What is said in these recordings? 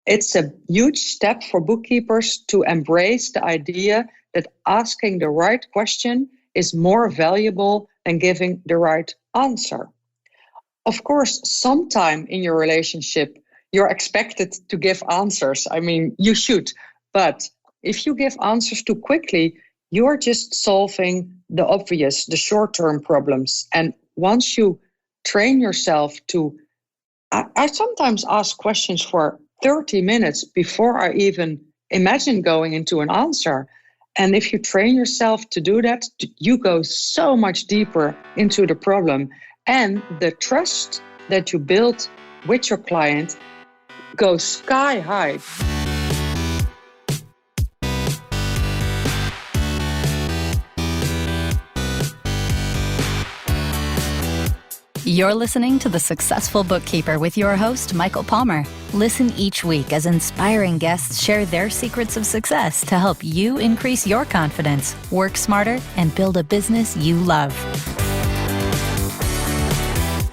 It's a huge step for bookkeepers to embrace the idea that asking the right question is more valuable than giving the right answer. Of course, sometime in your relationship, you're expected to give answers. I mean, you should. But if you give answers too quickly, you're just solving the obvious, the short-term problems. And once you train yourself to, I sometimes ask questions for 30 minutes before I even imagine going into an answer. And if you train yourself to do that, you go so much deeper into the problem. And the trust that you build with your client goes sky high. You're listening to The Successful Bookkeeper with your host, Michael Palmer. Listen each week as inspiring guests share their secrets of success to help you increase your confidence, work smarter, and build a business you love.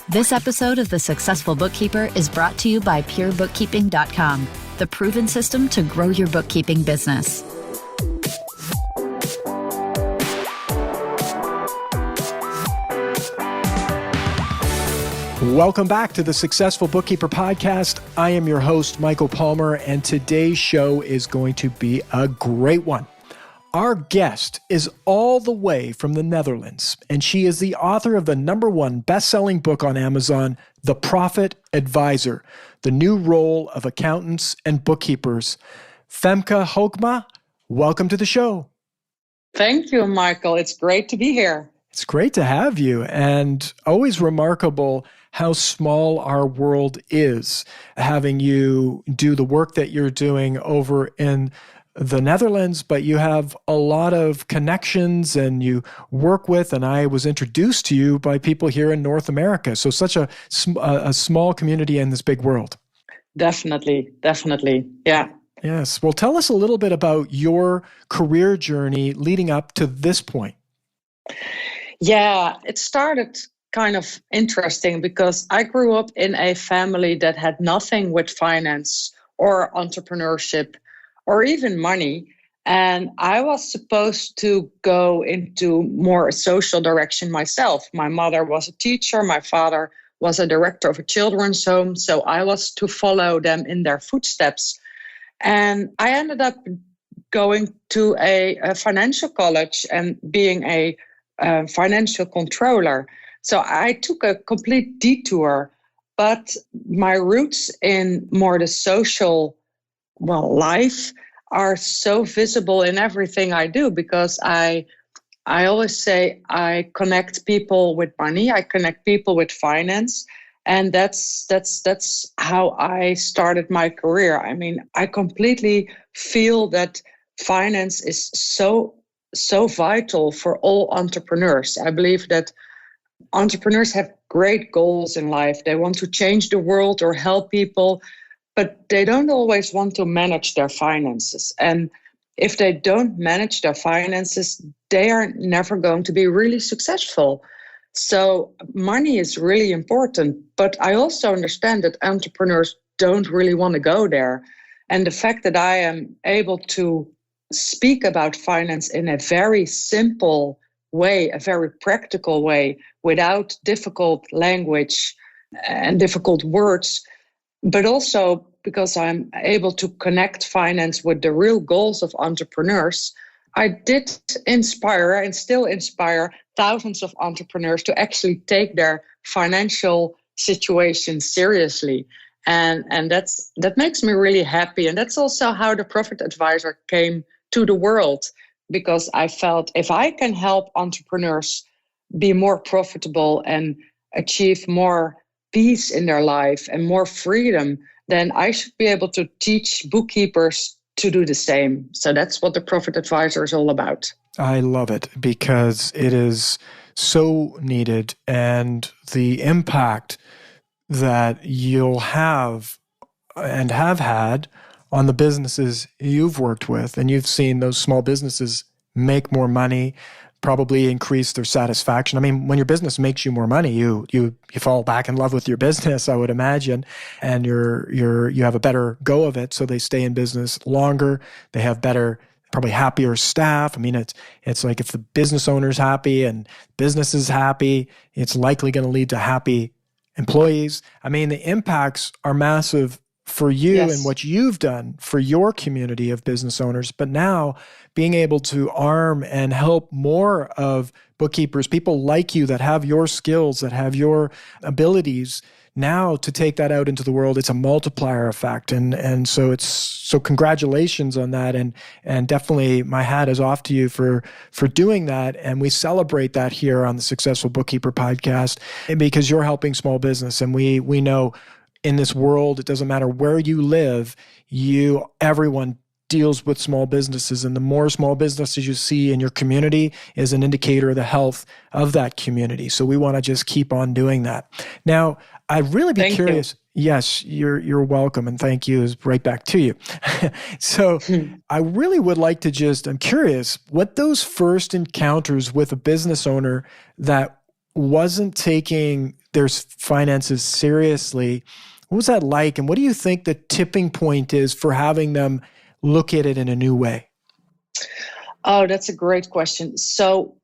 This episode of The Successful Bookkeeper is brought to you by PureBookkeeping.com, the proven system to grow your bookkeeping business. Welcome back to the Successful Bookkeeper Podcast. I am your host, Michael Palmer, and today's show is going to be a great one. Our guest is all the way from the Netherlands, and she is the author of the #1 best-selling book on Amazon, The Profit Advisor, The New Role of Accountants and Bookkeepers. Femke Hogema, welcome to the show. Thank you, Michael. It's great to be here. It's great to have you, and always remarkable how small our world is, having you do the work that you're doing over in the Netherlands, but you have a lot of connections and you work with, and I was introduced to you by people here in North America. So such a small community in this big world. Definitely. Yeah. Yes. Well, tell us a little bit about your career journey leading up to this point. Yeah, it started kind of interesting because I grew up in a family that had nothing with finance or entrepreneurship or even money. And I was supposed to go into more a social direction myself. My mother was a teacher. My father was a director of a children's home. So I was to follow them in their footsteps. And I ended up going to a financial college and being a financial controller. So I took a complete detour, but my roots in more the social, life are so visible in everything I do because I always say I connect people with money, I connect people with finance, and that's how I started my career. I mean, I completely feel that finance is so vital for all entrepreneurs. I believe that entrepreneurs have great goals in life. They want to change the world or help people, but they don't always want to manage their finances. And if they don't manage their finances, they are never going to be really successful. So money is really important, but I also understand that entrepreneurs don't really want to go there. And the fact that I am able to speak about finance in a very simple way, a very practical way, without difficult language and difficult words, but also because I'm able to connect finance with the real goals of entrepreneurs, I did inspire and still inspire thousands of entrepreneurs to actually take their financial situation seriously. And that makes me really happy. And that's also how the Profit Advisor came to the world, because I felt if I can help entrepreneurs be more profitable and achieve more peace in their life and more freedom, then I should be able to teach bookkeepers to do the same. So that's what the Profit Advisor is all about. I love it because it is so needed, and the impact that you'll have and have had on the businesses you've worked with, and you've seen those small businesses make more money, probably increased their satisfaction. I mean, when your business makes you more money, you fall back in love with your business, I would imagine, and you have a better go of it, so they stay in business longer. They have better, probably happier staff. I mean, it's like if the business owner's happy and business is happy, it's likely going to lead to happy employees. I mean, the impacts are massive for you and what you've done for your community of business owners. But now being able to arm and help more of bookkeepers, people like you that have your skills, that have your abilities, now to take that out into the world, it's a multiplier effect. And so congratulations on that. And definitely my hat is off to you for doing that. And we celebrate that here on the Successful Bookkeeper podcast, and because you're helping small business. And we know in this world, it doesn't matter where you live, everyone deals with small businesses, and the more small businesses you see in your community is an indicator of the health of that community. So we want to just keep on doing that. Now, I'd really be curious. Yes, you're welcome, and thank you is right back to you. So I really would like to I'm curious what those first encounters with a business owner that wasn't taking their finances seriously, what was that like? And what do you think the tipping point is for having them look at it in a new way? Oh, that's a great question. So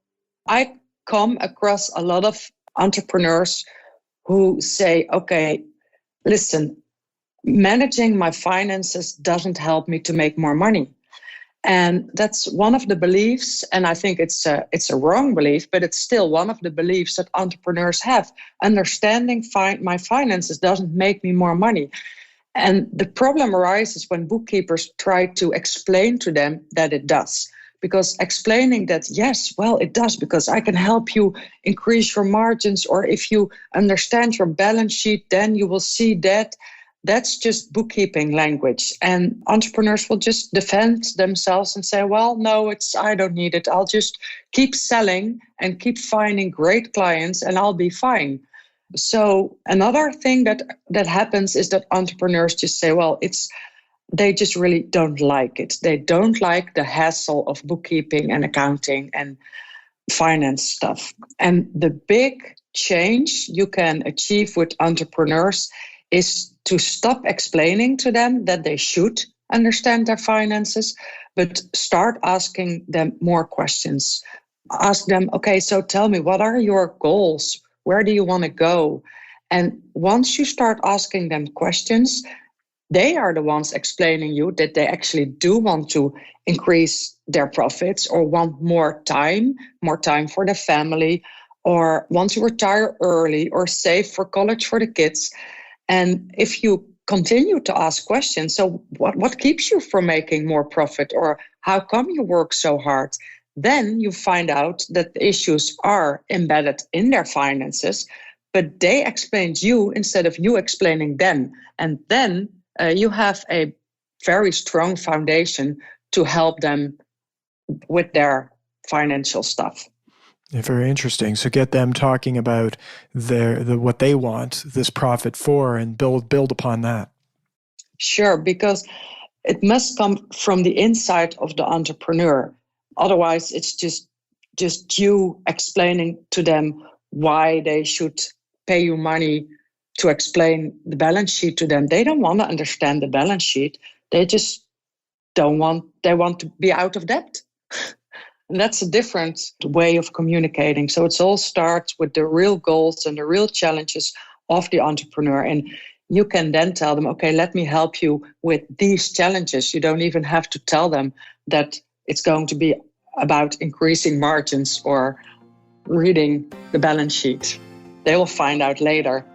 I come across a lot of entrepreneurs who say, okay, listen, managing my finances doesn't help me to make more money. And that's one of the beliefs, and I think it's a wrong belief, but it's still one of the beliefs that entrepreneurs have. Understanding my finances doesn't make me more money. And the problem arises when bookkeepers try to explain to them that it does. Because explaining that, yes, well, it does, because I can help you increase your margins, or if you understand your balance sheet, then you will see that. That's just bookkeeping language. And entrepreneurs will just defend themselves and say, well, no, I don't need it. I'll just keep selling and keep finding great clients and I'll be fine. So another thing that happens is that entrepreneurs just say, well, they just really don't like it. They don't like the hassle of bookkeeping and accounting and finance stuff. And the big change you can achieve with entrepreneurs is to stop explaining to them that they should understand their finances, but start asking them more questions. Ask them, okay, so tell me, what are your goals? Where do you want to go? And once you start asking them questions, they are the ones explaining you that they actually do want to increase their profits or want more time for the family, or want to retire early or save for college for the kids. And if you continue to ask questions, so what keeps you from making more profit, or how come you work so hard? Then you find out that the issues are embedded in their finances, but they explained you instead of you explaining them. And then you have a very strong foundation to help them with their financial stuff. Yeah, very interesting. So get them talking about what they want this profit for, and build upon that. Sure, because it must come from the inside of the entrepreneur. Otherwise, it's just you explaining to them why they should pay you money to explain the balance sheet to them. They don't want to understand the balance sheet. They just they want to be out of debt. And that's a different way of communicating. So it all starts with the real goals and the real challenges of the entrepreneur. And you can then tell them, okay, let me help you with these challenges. You don't even have to tell them that it's going to be about increasing margins or reading the balance sheet. They will find out later.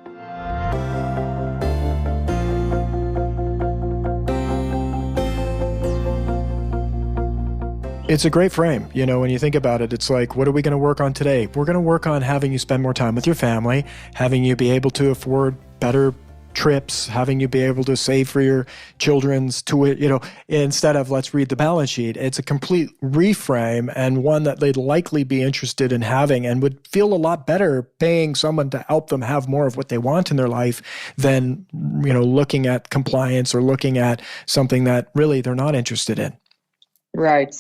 It's a great frame. You know, when you think about it, it's like, what are we going to work on today? We're going to work on having you spend more time with your family, having you be able to afford better trips, having you be able to save for your children's tuition, instead of let's read the balance sheet. It's a complete reframe, and one that they'd likely be interested in having and would feel a lot better paying someone to help them have more of what they want in their life than, looking at compliance or looking at something that really they're not interested in. Right.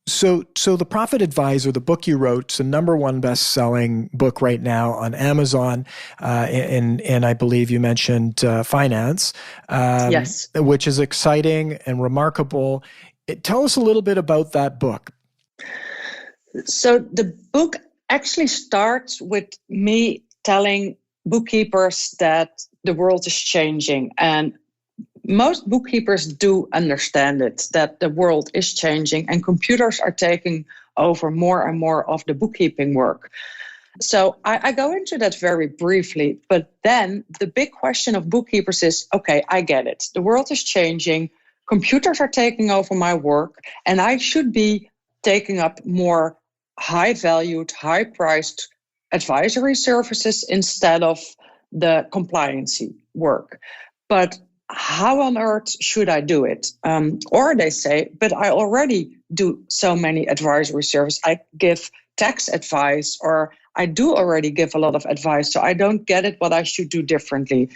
So The Profit Advisor, the book you wrote, it's the #1 best-selling book right now on Amazon, and I believe you mentioned finance, Yes. which is exciting and remarkable. Tell us a little bit about that book. So the book actually starts with me telling bookkeepers that the world is changing, and most bookkeepers do understand it, that the world is changing and computers are taking over more and more of the bookkeeping work. So I go into that very briefly, but then the big question of bookkeepers is, okay, I get it. The world is changing, computers are taking over my work, and I should be taking up more high-valued, high-priced advisory services instead of the compliancy work. But how on earth should I do it? Or they say, but I already do so many advisory services. I give tax advice, or I do already give a lot of advice, so I don't get it what I should do differently.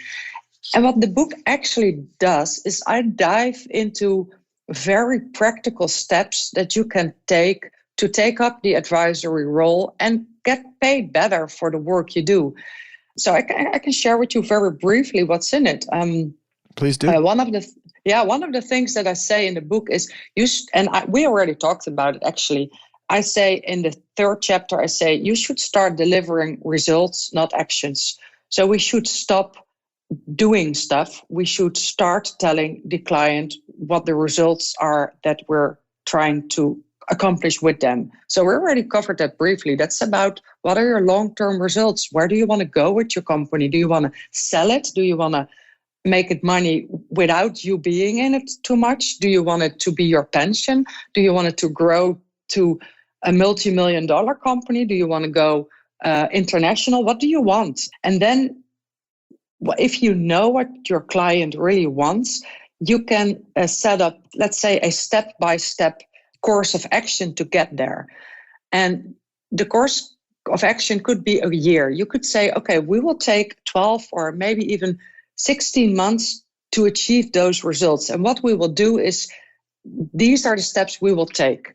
And what the book actually does is I dive into very practical steps that you can take to take up the advisory role and get paid better for the work you do. So I can share with you very briefly what's in it. Please do. One of the things that I say in the book is we already talked about it actually. I say in the 3rd chapter, I say you should start delivering results, not actions. So we should stop doing stuff. We should start telling the client what the results are that we're trying to accomplish with them. So we already covered that briefly. That's about what are your long-term results? Where do you want to go with your company? Do you want to sell it? Do you want to make it money without you being in it too much? Do you want it to be your pension? Do you want it to grow to a multi-million-dollar company? Do you want to go international? What do you want? And then if you know what your client really wants, you can set up, let's say, a step-by-step course of action to get there. And the course of action could be a year. You could say, okay, we will take 12 or maybe even 16 months to achieve those results. And what we will do is, these are the steps we will take.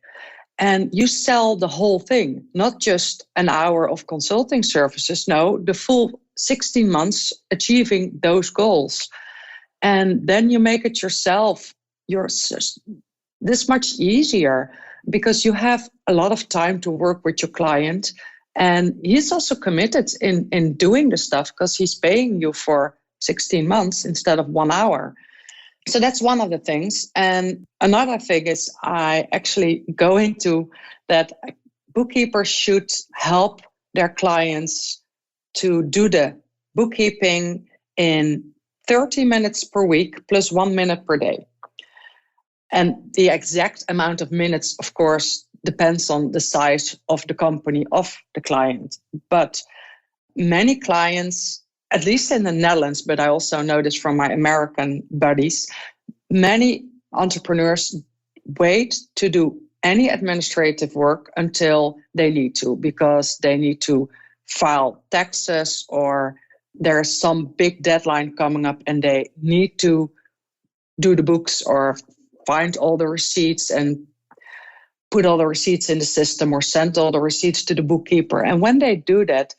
And you sell the whole thing, not just an hour of consulting services. No, the full 16 months achieving those goals. And then you make it yourself. This much easier because you have a lot of time to work with your client. And he's also committed in doing the stuff because he's paying you for 16 months instead of 1 hour. So that's one of the things. And another thing is I actually go into that bookkeepers should help their clients to do the bookkeeping in 30 minutes per week plus 1 minute per day. And the exact amount of minutes, of course, depends on the size of the company, of the client. But many clients, at least in the Netherlands, but I also know this from my American buddies, many entrepreneurs wait to do any administrative work until they need to, because they need to file taxes or there's some big deadline coming up and they need to do the books or find all the receipts and put all the receipts in the system or send all the receipts to the bookkeeper. And when they do that,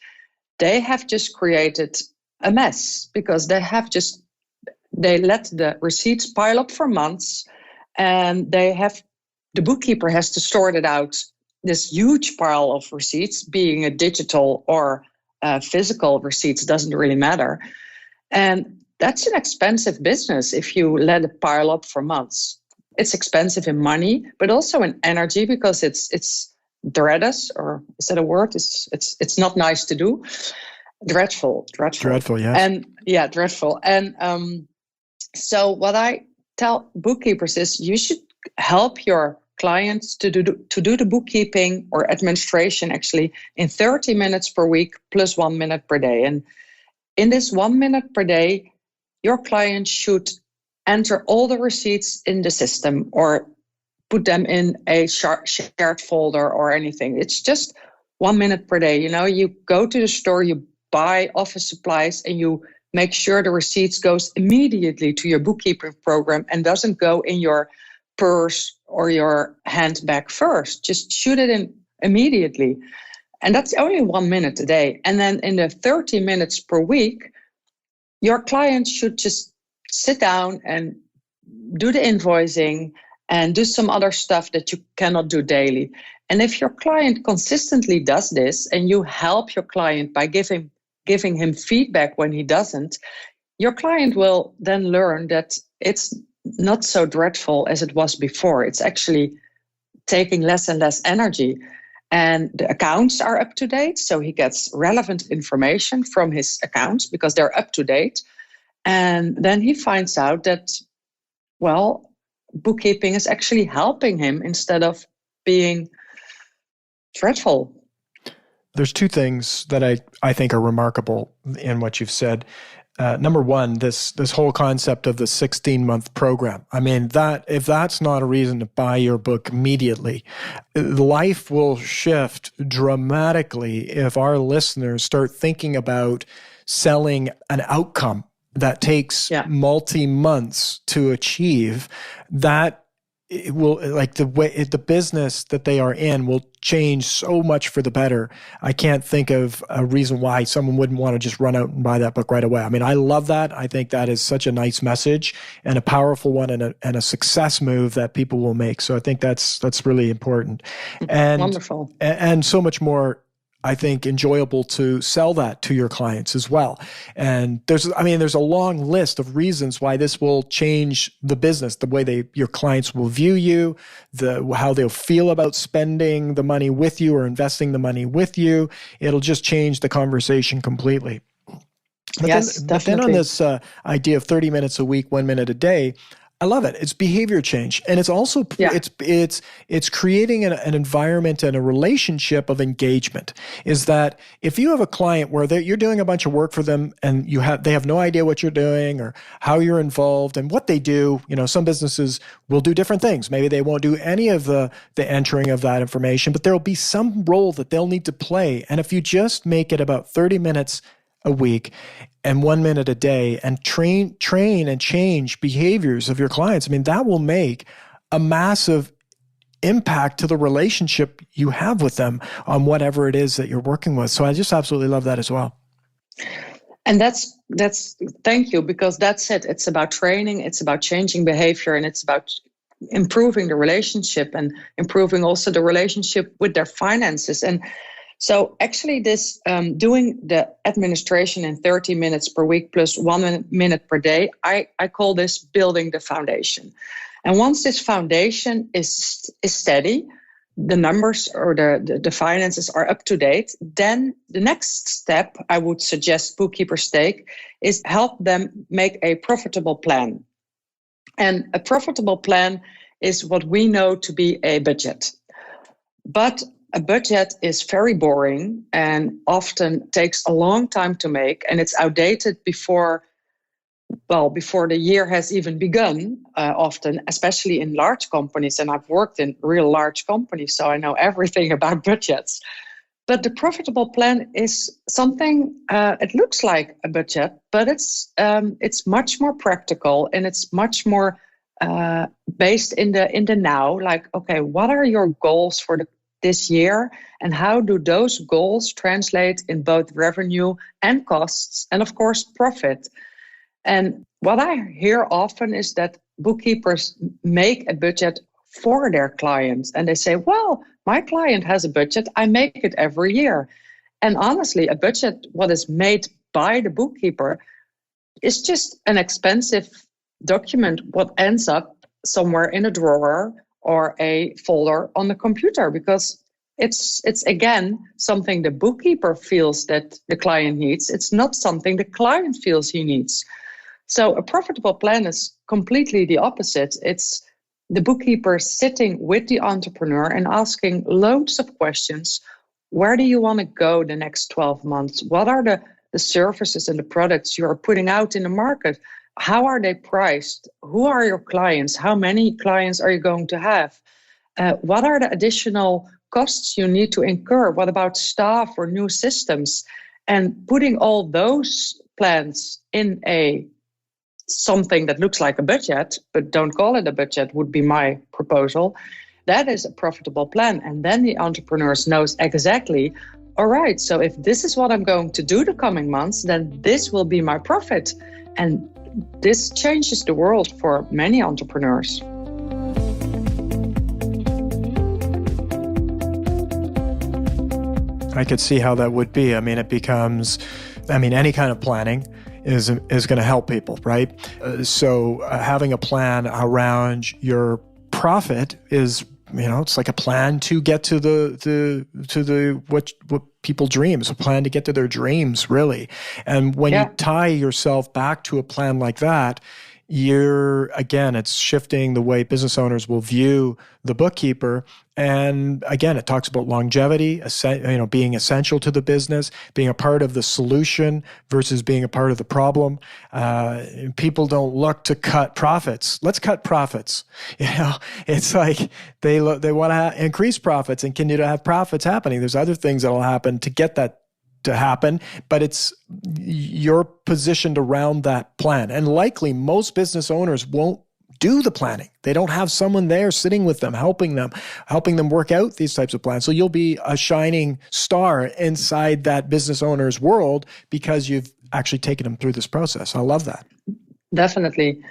they have just created a mess because they let the receipts pile up for months, and the bookkeeper has to sort it out, this huge pile of receipts, being a digital or physical receipts, doesn't really matter. And that's an expensive business if you let it pile up for months. It's expensive in money, but also in energy because it's dreadous, or is that a word? It's not nice to do. Dreadful, yes. And yeah, dreadful. And so what I tell bookkeepers is you should help your clients to do the bookkeeping or administration actually in 30 minutes per week plus 1 minute per day. And in this 1 minute per day, your client should enter all the receipts in the system or put them in a shared folder or anything. It's just 1 minute per day. You go to the store, you buy office supplies, and you make sure the receipts goes immediately to your bookkeeping program and doesn't go in your purse or your handbag first. Just shoot it in immediately. And that's only 1 minute a day. And then in the 30 minutes per week, your client should just sit down and do the invoicing and do some other stuff that you cannot do daily. And if your client consistently does this and you help your client by giving him feedback when he doesn't, your client will then learn that it's not so dreadful as it was before. It's actually taking less and less energy. And the accounts are up to date. So he gets relevant information from his accounts because they're up to date. And then he finds out that, well, bookkeeping is actually helping him instead of being dreadful. There's two things that I think are remarkable in what you've said. Number one, this whole concept of the 16-month program. I mean, if that's not a reason to buy your book immediately, life will shift dramatically if our listeners start thinking about selling an outcome that takes multi-months to achieve. That it will, like, the business that they are in will change so much for the better. I can't think of a reason why someone wouldn't want to just run out and buy that book right away. I mean, I love that. I think that is such a nice message and a powerful one and a success move that people will make. So I think that's really important. And wonderful. And so much more, I think, enjoyable to sell that to your clients as well. And there's a long list of reasons why this will change the business, the way your clients will view you, how they'll feel about spending the money with you or investing the money with you. It'll just change the conversation completely. Yes, definitely. But then on this idea of 30 minutes a week, 1 minute a day, I love it. It's behavior change. And it's also, it's creating an environment and a relationship of engagement. Is that if you have a client where you're doing a bunch of work for them and they have no idea what you're doing or how you're involved and what they do, some businesses will do different things. Maybe they won't do any of the entering of that information, but there'll be some role that they'll need to play. And if you just make it about 30 minutes a week and 1 minute a day and train and change behaviors of your clients, I mean, that will make a massive impact to the relationship you have with them on whatever it is that you're working with. So I just absolutely love that as well. And that's thank you, because that's it. It's about training, it's about changing behavior, and it's about improving the relationship and improving also the relationship with their finances. And so actually this doing the administration in 30 minutes per week plus 1 minute per day, I call this building the foundation. And once this foundation is steady, the numbers or the finances are up to date, then the next step I would suggest bookkeepers take is help them make a profitable plan. And a profitable plan is what we know to be a budget. But a budget is very boring and often takes a long time to make, and it's outdated before the year has even begun, often, especially in large companies. And I've worked in real large companies, so I know everything about budgets. But the profitable plan is something, it looks like a budget, but it's much more practical, and it's much more based in the now. Like, okay, what are your goals for this year, and how do those goals translate in both revenue and costs, and of course profit? And what I hear often is that bookkeepers make a budget for their clients, and they say, well, my client has a budget, I make it every year. And honestly, a budget, what is made by the bookkeeper, is just an expensive document what ends up somewhere in a drawer or a folder on the computer, because it's again something the bookkeeper feels that the client needs. It's not something the client feels he needs. So a profitable plan is completely the opposite. It's the bookkeeper sitting with the entrepreneur and asking loads of questions. Where do you want to go the next 12 months? What are the services and the products you are putting out in the market? How are they priced? Who are your clients? How many clients are you going to have? What are the additional costs you need to incur? What about staff or new systems? And putting all those plans in a something that looks like a budget, but don't call it a budget, would be my proposal. That is a profitable plan. And then the entrepreneur knows exactly, all right, so if this is what I'm going to do the coming months, then this will be my profit. And this changes the world for many entrepreneurs. I could see how that would be. I mean, it becomes, any kind of planning is going to help people, right? So having a plan around your profit is, it's like a plan to get to the what people dreams, a plan to get to their dreams, really. And when you tie yourself back to a plan like that, it's shifting the way business owners will view the bookkeeper. And again, it talks about longevity, being essential to the business, being a part of the solution versus being a part of the problem. People don't look to cut profits. Let's cut profits. It's like they want to increase profits and continue to have profits happening. There's other things that will happen to get that to happen, but it's you're positioned around that plan. And likely most business owners won't do the planning. They don't have someone there sitting with them, helping them work out these types of plans. So you'll be a shining star inside that business owner's world because you've actually taken them through this process. I love that. Definitely.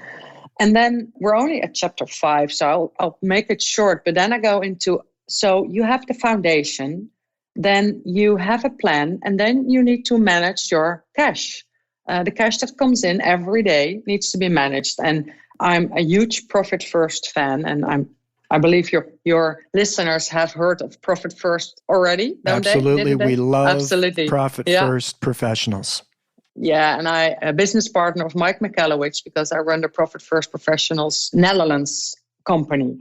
And then we're only at chapter 5, so I'll make it short, but then I go into, so you have the foundation, then you have a plan, and then you need to manage your cash. The cash that comes in every day needs to be managed. And I'm a huge Profit First fan, and I believe your listeners have heard of Profit First already, don't Absolutely. they? We love Absolutely. Profit First professionals. Yeah, and I'm a business partner of Mike Michalowicz because I run the Profit First Professionals Netherlands company.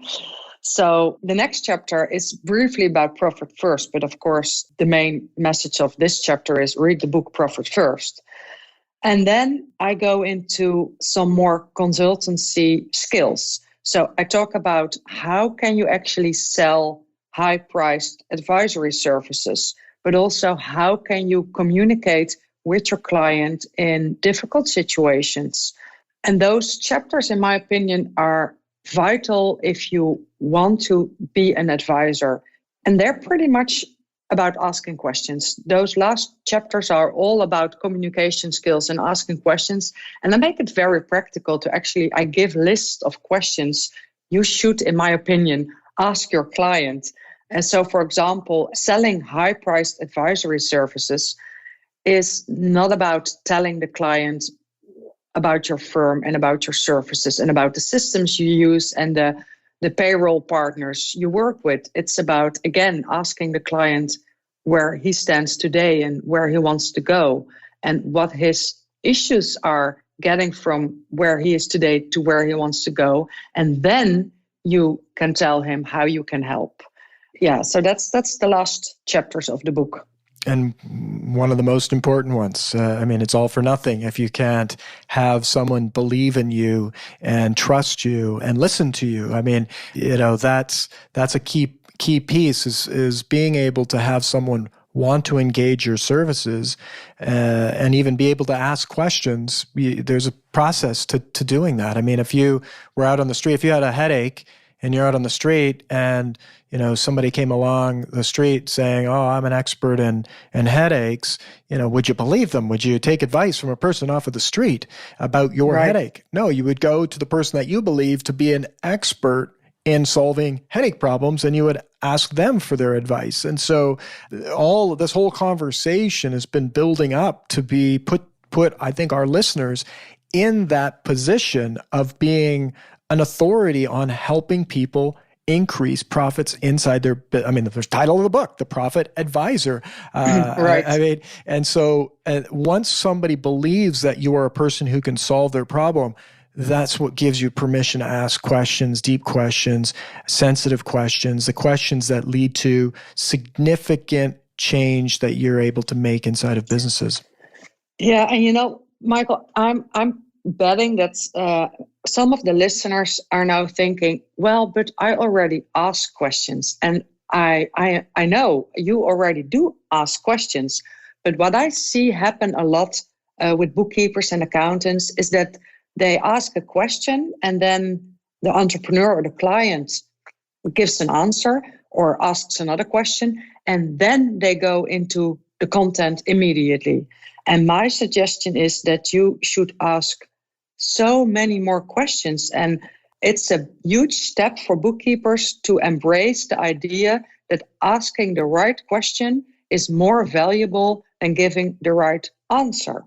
So the next chapter is briefly about Profit First, but of course, the main message of this chapter is read the book Profit First. And then I go into some more consultancy skills. So I talk about how can you actually sell high-priced advisory services, but also how can you communicate with your client in difficult situations. And those chapters, in my opinion, are vital if you want to be an advisor. And they're pretty much about asking questions. Those last chapters are all about communication skills and asking questions. And I make it very practical to actually, I give lists of questions you should, in my opinion, ask your client. And so, for example, selling high-priced advisory services is not about telling the client about your firm and about your services and about the systems you use and the payroll partners you work with. It's about, again, asking the client where he stands today and where he wants to go and what his issues are getting from where he is today to where he wants to go. And then you can tell him how you can help. Yeah, so that's the last chapters of the book. And one of the most important ones. It's all for nothing if you can't have someone believe in you and trust you and listen to you. That's a key piece is being able to have someone want to engage your services and even be able to ask questions. There's a process to doing that. If you were out on the street, if you had a headache and you're out on the street and somebody came along the street saying, "Oh, I'm an expert in headaches," would you believe them? Would you take advice from a person off of the street about your headache? No, you would go to the person that you believe to be an expert in solving headache problems, and you would ask them for their advice. And so this whole conversation has been building up to be put, I think, our listeners in that position of being an authority on helping people increase profits inside their, the title of the book, The Profit Advisor. Right. And so once somebody believes that you are a person who can solve their problem, that's what gives you permission to ask questions, deep questions, sensitive questions, the questions that lead to significant change that you're able to make inside of businesses. Yeah, and Michael, I'm betting that some of the listeners are now thinking, well, but I already ask questions, and I know you already do ask questions, but what I see happen a lot with bookkeepers and accountants is that they ask a question, and then the entrepreneur or the client gives an answer or asks another question, and then they go into the content immediately. And my suggestion is that you should ask so many more questions. And it's a huge step for bookkeepers to embrace the idea that asking the right question is more valuable than giving the right answer.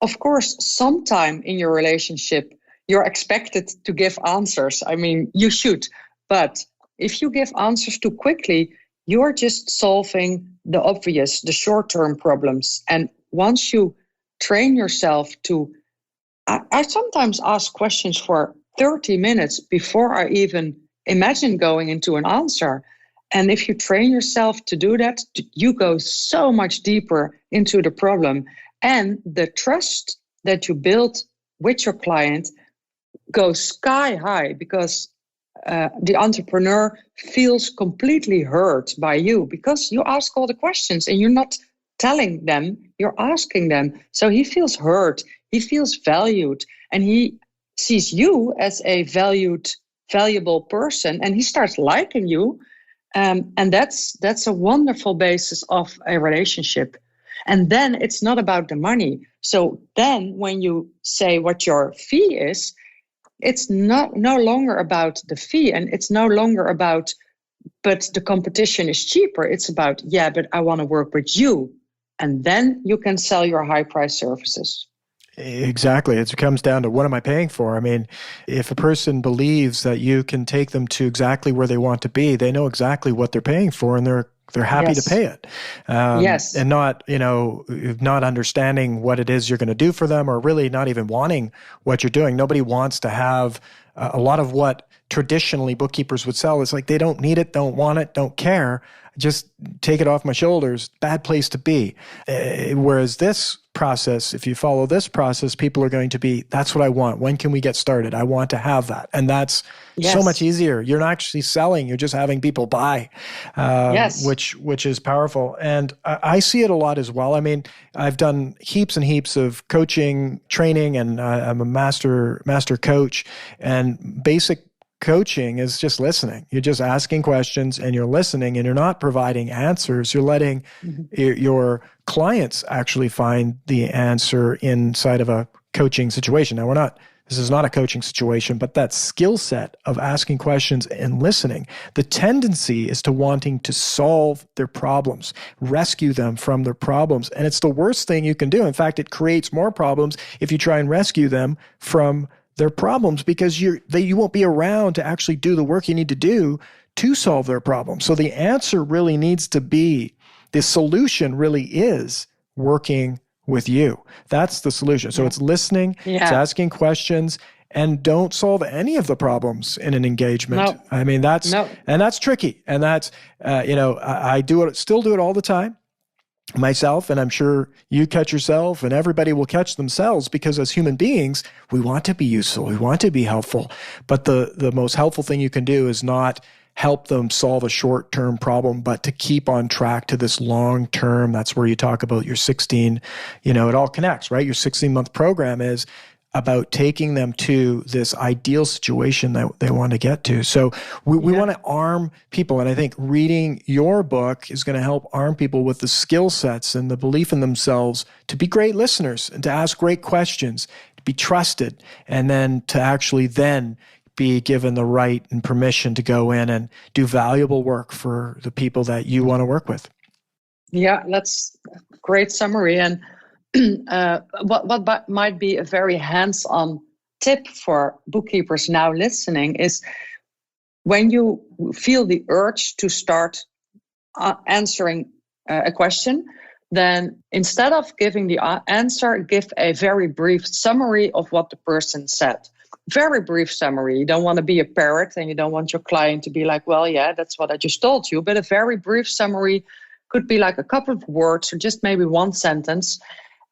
Of course, sometime in your relationship, you're expected to give answers. I mean, you should. But if you give answers too quickly, you're just solving the obvious, the short-term problems. And once you train yourself to, I sometimes ask questions for 30 minutes before I even imagine going into an answer. And if you train yourself to do that, you go so much deeper into the problem. And the trust that you build with your client goes sky high, because the entrepreneur feels completely heard by you, because you ask all the questions and you're not telling them, you're asking them. So he feels heard, he feels valued, and he sees you as a valuable person, and he starts liking you. And that's a wonderful basis of a relationship. And then it's not about the money. So then when you say what your fee is, it's no longer about the fee, and it's no longer about, but the competition is cheaper. It's about, yeah, but I want to work with you. And then you can sell your high price services. Exactly. It comes down to, what am I paying for? I mean, if a person believes that you can take them to exactly where they want to be, they know exactly what they're paying for, and they're happy to pay it. Yes. And not understanding what it is you're going to do for them, or really not even wanting what you're doing. Nobody wants to have a lot of what traditionally bookkeepers would sell. It's like, they don't need it, don't want it, don't care. Just take it off my shoulders. Bad place to be. Whereas this process, if you follow this process, people are going to be, that's what I want. When can we get started? I want to have that. And that's so much easier. You're not actually selling. You're just having people buy, which is powerful. And I see it a lot as well. I mean, I've done heaps and heaps of coaching, training, and I'm a master coach. And basic coaching is just listening. You're just asking questions and you're listening, and you're not providing answers. You're letting your clients actually find the answer inside of a coaching situation. Now, this is not a coaching situation, but that skill set of asking questions and listening, the tendency is to wanting to solve their problems, rescue them from their problems. And it's the worst thing you can do. In fact, it creates more problems if you try and rescue them from their problems, because you won't be around to actually do the work you need to do to solve their problems. So the answer really needs to be, the solution really is working with you. That's the solution. So it's listening, it's asking questions, and don't solve any of the problems in an engagement. No. I mean, that's tricky. And that's, I still do it all the time myself, and I'm sure you catch yourself, and everybody will catch themselves, because as human beings, we want to be useful, we want to be helpful. But the most helpful thing you can do is not help them solve a short-term problem, but to keep on track to this long-term. That's where you talk about your 16, it all connects, right? Your 16-month program is about taking them to this ideal situation that they want to get to. So we want to arm people. And I think reading your book is going to help arm people with the skill sets and the belief in themselves to be great listeners and to ask great questions, to be trusted, and then to actually then be given the right and permission to go in and do valuable work for the people that you want to work with. Yeah, that's a great summary. And what might be a very hands-on tip for bookkeepers now listening is, when you feel the urge to start answering a question, then instead of giving the answer, give a very brief summary of what the person said. Very brief summary. You don't want to be a parrot, and you don't want your client to be like, well, yeah, that's what I just told you. But a very brief summary could be like a couple of words, or just maybe one sentence.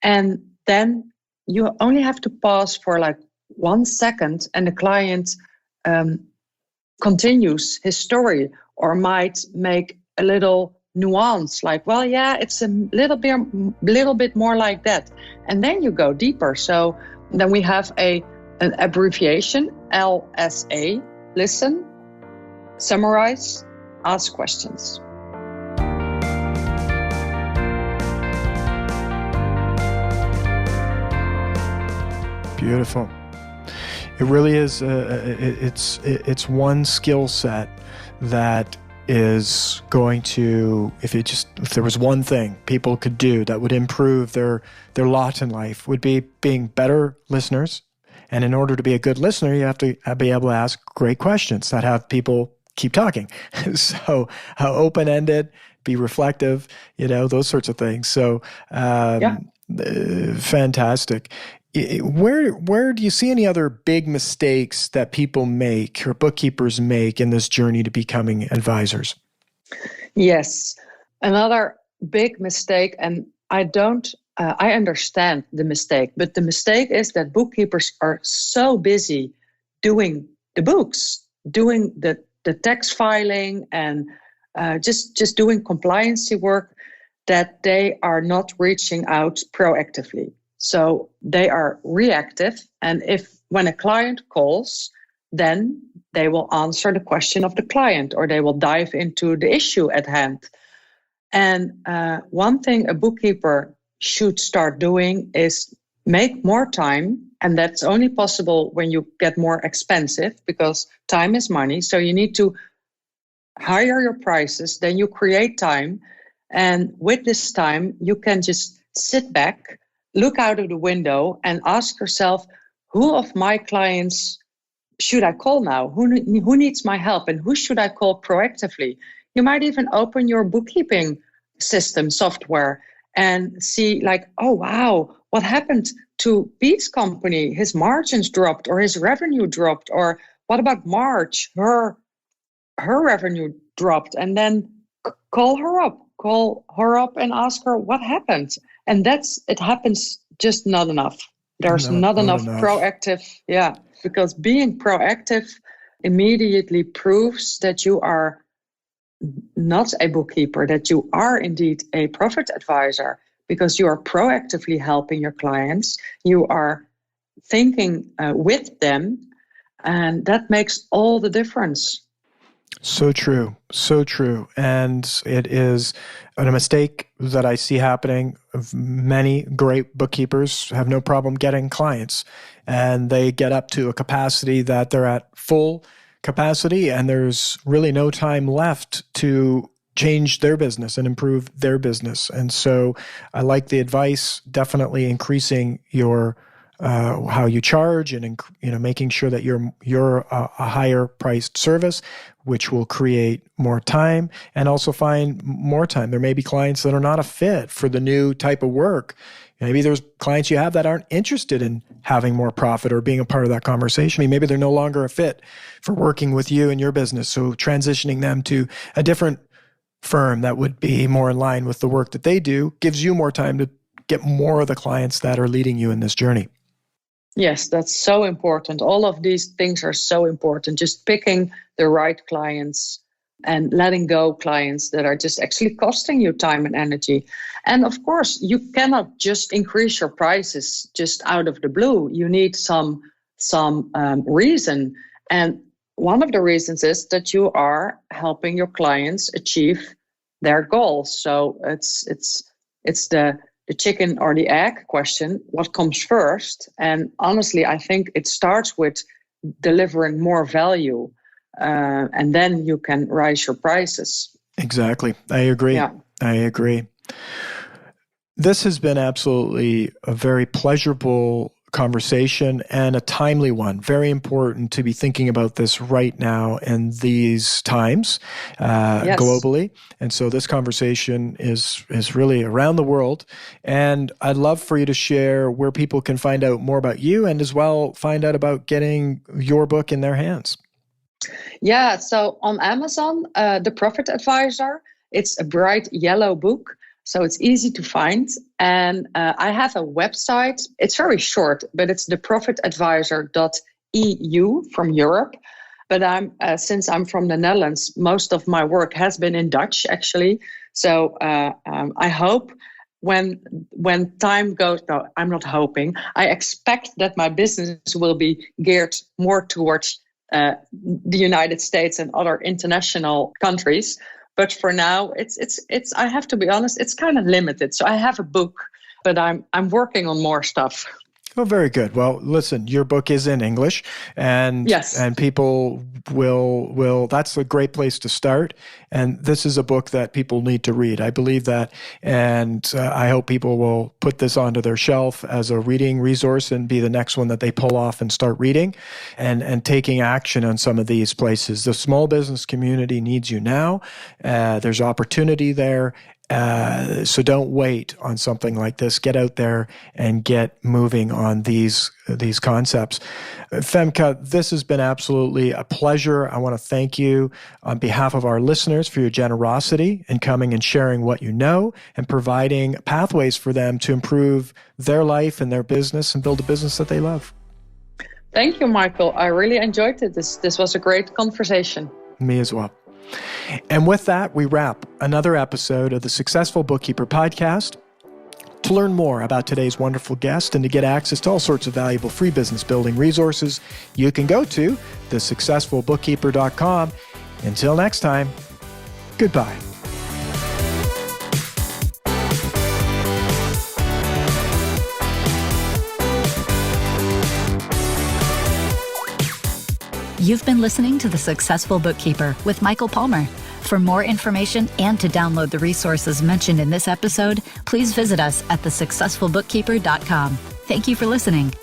And then you only have to pause for like 1 second, and the client continues his story, or might make a little nuance, like, well, yeah, it's a little bit more like that. And then you go deeper. So Then we have an abbreviation, LSA, listen, summarize, ask questions. Beautiful. It really is. It's one skill set that is going to, if there was one thing people could do that would improve their lot in life, would be being better listeners. And in order to be a good listener, you have to be able to ask great questions that have people keep talking. So open-ended, be reflective, those sorts of things. So fantastic. Where do you see any other big mistakes that people make or bookkeepers make in this journey to becoming advisors? Yes, another big mistake, and I understand the mistake, but the mistake is that bookkeepers are so busy doing the books, doing the tax filing, and just doing compliancy work, that they are not reaching out proactively. So they are reactive, and when a client calls, then they will answer the question of the client, or they will dive into the issue at hand. And one thing a bookkeeper should start doing is make more time, and that's only possible when you get more expensive, because time is money. So you need to higher your prices, then you create time, and with this time, you can just sit back, look out of the window and ask yourself, who of my clients should I call now? Who needs my help, and who should I call proactively? You might even open your bookkeeping system software and see oh, wow, what happened to Pete's company? His margins dropped, or his revenue dropped, or what about March? Her revenue dropped, and then call her up and ask her what happened. And it happens just not enough. There's not enough proactive. Yeah, because being proactive immediately proves that you are not a bookkeeper, that you are indeed a profit advisor, because you are proactively helping your clients. You are thinking with them, and that makes all the difference. So true. So true. And it is a mistake that I see happening. Many great bookkeepers have no problem getting clients, and they get up to a capacity that they're at full capacity, and there's really no time left to change their business and improve their business. And so I like the advice, definitely increasing your how you charge, and making sure that you're a higher priced service, which will create more time and also find more time. There may be clients that are not a fit for the new type of work. Maybe there's clients you have that aren't interested in having more profit or being a part of that conversation. I mean, maybe they're no longer a fit for working with you and your business. So transitioning them to a different firm that would be more in line with the work that they do gives you more time to get more of the clients that are leading you in this journey. Yes, that's so important. All of these things are so important. Just picking the right clients and letting go clients that are just actually costing you time and energy. And of course, you cannot just increase your prices just out of the blue. You need some reason. And one of the reasons is that you are helping your clients achieve their goals. So it's the chicken or the egg question, what comes first? And honestly, I think it starts with delivering more value, and then you can rise your prices. Exactly. I agree. Yeah. I agree. This has been absolutely a very pleasurable conversation and a timely one. Very important to be thinking about this right now in these times, Yes. globally. And so this conversation is really around the world. And I'd love for you to share where people can find out more about you, and as well find out about getting your book in their hands. Yeah, so on Amazon, The Profit Advisor, it's a bright yellow book. So it's easy to find. And I have a website. It's very short, but it's theprofitadvisor.eu from Europe. But since I'm from the Netherlands, most of my work has been in Dutch, actually. So I hope when time goes, no, I'm not hoping. I expect that my business will be geared more towards the United States and other international countries. But for now, it's I have to be honest, it's kind of limited. So I have a book, but I'm working on more stuff. Oh, very good. Well, listen, your book is in English, and yes, and people will. That's a great place to start. And this is a book that people need to read. I believe that, and I hope people will put this onto their shelf as a reading resource and be the next one that they pull off and start reading, and taking action on some of these places. The small business community needs you now. There's opportunity there. So don't wait on something like this. Get out there and get moving on these concepts. Femke, this has been absolutely a pleasure. I want to thank you on behalf of our listeners for your generosity in coming and sharing what you know and providing pathways for them to improve their life and their business and build a business that they love. Thank you, Michael. I really enjoyed it. This was a great conversation. Me as well. And with that, we wrap another episode of the Successful Bookkeeper podcast. To learn more about today's wonderful guest and to get access to all sorts of valuable free business building resources, you can go to thesuccessfulbookkeeper.com. Until next time, goodbye. You've been listening to The Successful Bookkeeper with Michael Palmer. For more information and to download the resources mentioned in this episode, please visit us at thesuccessfulbookkeeper.com. Thank you for listening.